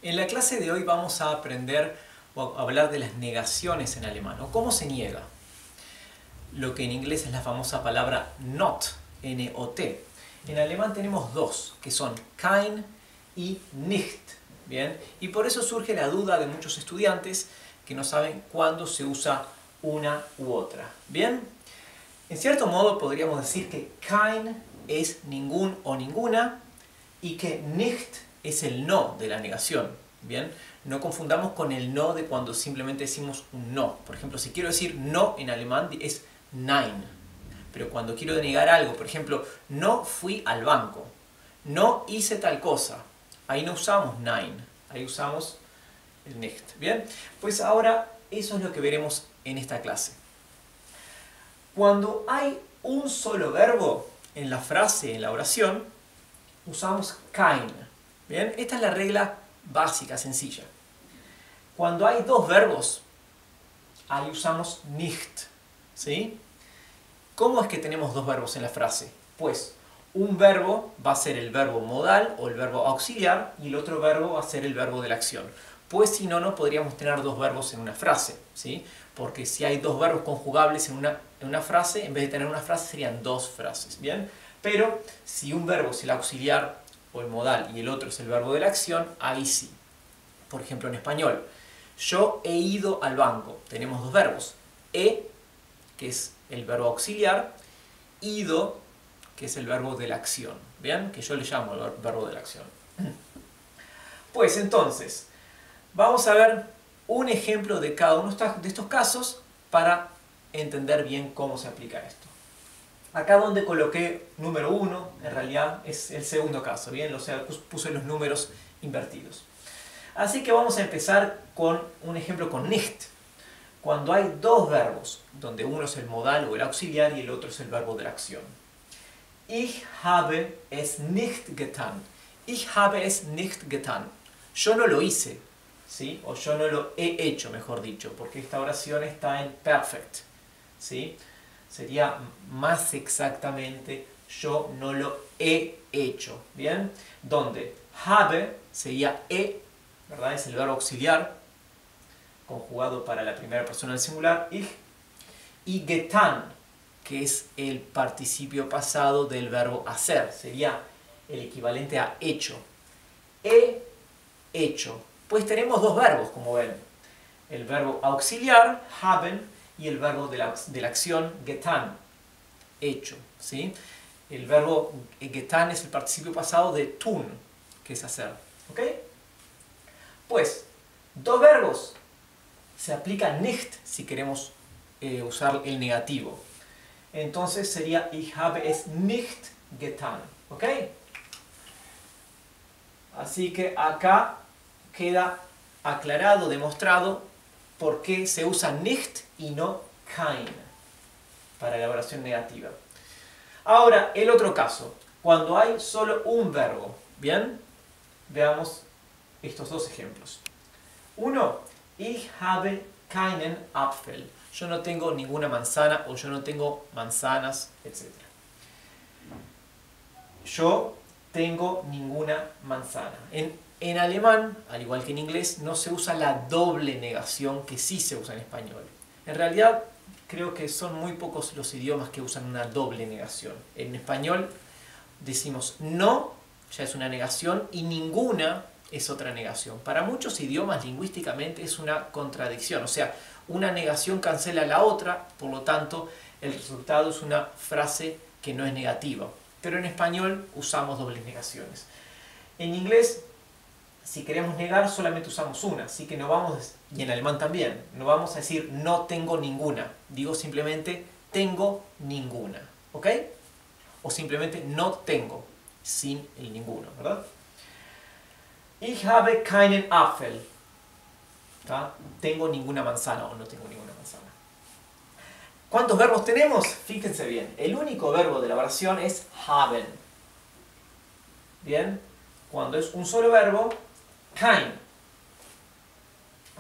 En la clase de hoy vamos a aprender o a hablar de las negaciones en alemán, o cómo se niega. Lo que en inglés es la famosa palabra not, N-O-T. En alemán tenemos dos, que son kein y nicht. ¿Bien? Y por eso surge la duda de muchos estudiantes que no saben cuándo se usa una u otra. ¿Bien? En cierto modo podríamos decir que kein es ningún o ninguna y que nicht es el no de la negación. ¿Bien? No confundamos con el no de cuando simplemente decimos un no. Por ejemplo, si quiero decir no en alemán es nein. Pero cuando quiero negar algo, por ejemplo, no fui al banco, no hice tal cosa, ahí no usamos nein, ahí usamos el nicht. ¿Bien? Pues ahora eso es lo que veremos en esta clase. Cuando hay un solo verbo en la frase, en la oración, usamos kein. ¿Bien? Esta es la regla básica, sencilla. Cuando hay dos verbos, ahí usamos nicht. ¿Sí? ¿Cómo es que tenemos dos verbos en la frase? Pues un verbo va a ser el verbo modal o el verbo auxiliar y el otro verbo va a ser el verbo de la acción. Pues si no, no podríamos tener dos verbos en una frase, ¿sí? Porque si hay dos verbos conjugables en una frase, en vez de tener una frase serían dos frases, ¿bien? Pero si un verbo es el auxiliar o el modal y el otro es el verbo de la acción, ahí sí. Por ejemplo, en español, yo he ido al banco. Tenemos dos verbos. He, que es el verbo auxiliar, ido, que es el verbo de la acción. ¿Bien? Que yo le llamo el verbo de la acción. Pues entonces, vamos a ver un ejemplo de cada uno de estos casos para entender bien cómo se aplica esto. Acá donde coloqué número 1, en realidad es el segundo caso, ¿bien? O sea, puse los números invertidos. Así que vamos a empezar con un ejemplo con nicht. Cuando hay dos verbos, donde uno es el modal o el auxiliar y el otro es el verbo de la acción. Ich habe es nicht getan. Ich habe es nicht getan. Yo no lo hice, ¿sí? O yo no lo he hecho, mejor dicho, porque esta oración está en perfect, ¿sí? Sería más exactamente yo no lo he hecho, ¿bien? Donde habe sería he, ¿verdad? Es el verbo auxiliar conjugado para la primera persona del singular, ich, y getan, que es el participio pasado del verbo hacer, sería el equivalente a hecho. He hecho. Pues tenemos dos verbos, como ven. El verbo auxiliar, haben, y el verbo de la acción, getan, hecho. ¿Sí? El verbo getan es el participio pasado de tun, que es hacer. ¿Ok? Pues, dos verbos. Se aplica nicht si queremos usar el negativo. Entonces sería ich habe es nicht getan. ¿Ok? Así que acá queda aclarado, demostrado por qué se usa nicht y no kein para la oración negativa. Ahora, el otro caso. Cuando hay solo un verbo. ¿Bien? Veamos estos dos ejemplos. Uno. Ich habe keinen Apfel. Yo no tengo ninguna manzana o yo no tengo manzanas, etc. Yo tengo ninguna manzana. En alemán, al igual que en inglés, no se usa la doble negación que sí se usa en español. En realidad, creo que son muy pocos los idiomas que usan una doble negación. En español decimos no, ya es una negación, y ninguna es otra negación. Para muchos idiomas lingüísticamente es una contradicción, o sea, una negación cancela la otra, por lo tanto el resultado es una frase que no es negativa. Pero en español usamos dobles negaciones. En inglés, si queremos negar, solamente usamos una, así que no vamos, y en alemán también, no vamos a decir no tengo ninguna, digo simplemente tengo ninguna, ¿ok? O simplemente no tengo, sin el ninguno, ¿verdad? Ich habe keinen Apfel. ¿Tá? Tengo ninguna manzana o no tengo ninguna manzana. ¿Cuántos verbos tenemos? Fíjense bien. El único verbo de la oración es haben. Bien. Cuando es un solo verbo, kein.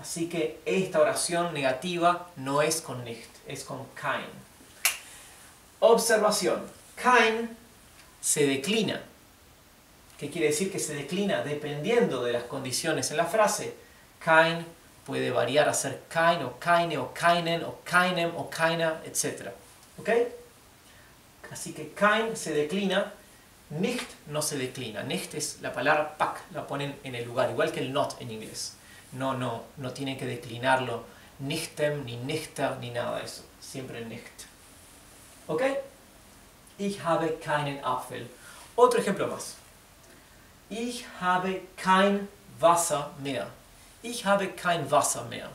Así que esta oración negativa no es con nicht, es con kein. Observación. Kein se declina. que quiere decir que se declina dependiendo de las condiciones en la frase. Kein puede variar a ser kein o keine o keinen o keinem o keiner, etc. ¿Ok? Así que kein se declina, nicht no se declina. Nicht es la palabra pack, la ponen en el lugar, igual que el not en inglés. No tienen que declinarlo nichtem, ni nichter, ni nada de eso. Siempre nicht. ¿Ok? Ich habe keinen Apfel. Otro ejemplo más. Ich habe kein Wasser mehr. Ich habe kein Wasser mehr.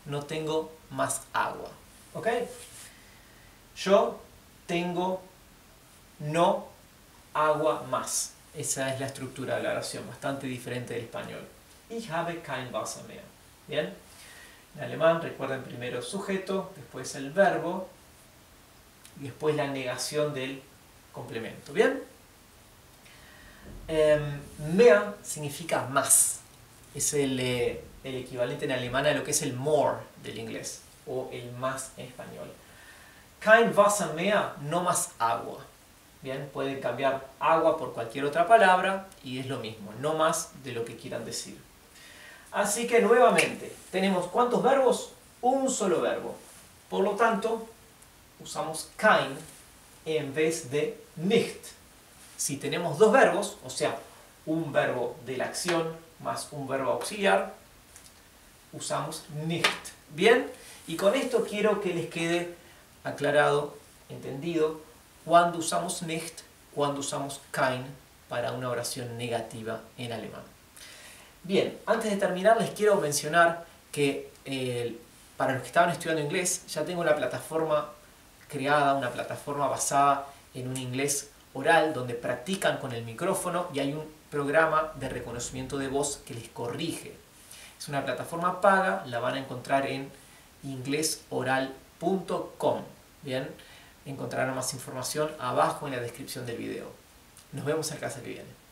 No tengo más agua. ¿Ok? Yo tengo no agua más. Esa es la estructura de la oración, bastante diferente del español. Ich habe kein Wasser mehr. ¿Bien? En alemán recuerden primero sujeto, después el verbo y después la negación del complemento. ¿Bien? Mehr significa más. Es el equivalente en alemán a lo que es el more del inglés o el más en español. Kein Wasser mehr, no más agua. Bien, pueden cambiar agua por cualquier otra palabra y es lo mismo, no más de lo que quieran decir. Así que nuevamente, tenemos ¿cuántos verbos? Un solo verbo. Por lo tanto, usamos kein en vez de nicht. Si tenemos dos verbos, o sea, un verbo de la acción más un verbo auxiliar, usamos nicht. Bien, y con esto quiero que les quede aclarado, entendido, cuando usamos nicht, cuando usamos kein para una oración negativa en alemán. Bien, antes de terminar les quiero mencionar que para los que estaban estudiando inglés ya tengo una plataforma creada, una plataforma basada en un inglés oral donde practican con el micrófono y hay un programa de reconocimiento de voz que les corrige. Es una plataforma paga, la van a encontrar en inglesoral.com. Bien, encontrarán más información abajo en la descripción del video. Nos vemos en la clase que viene.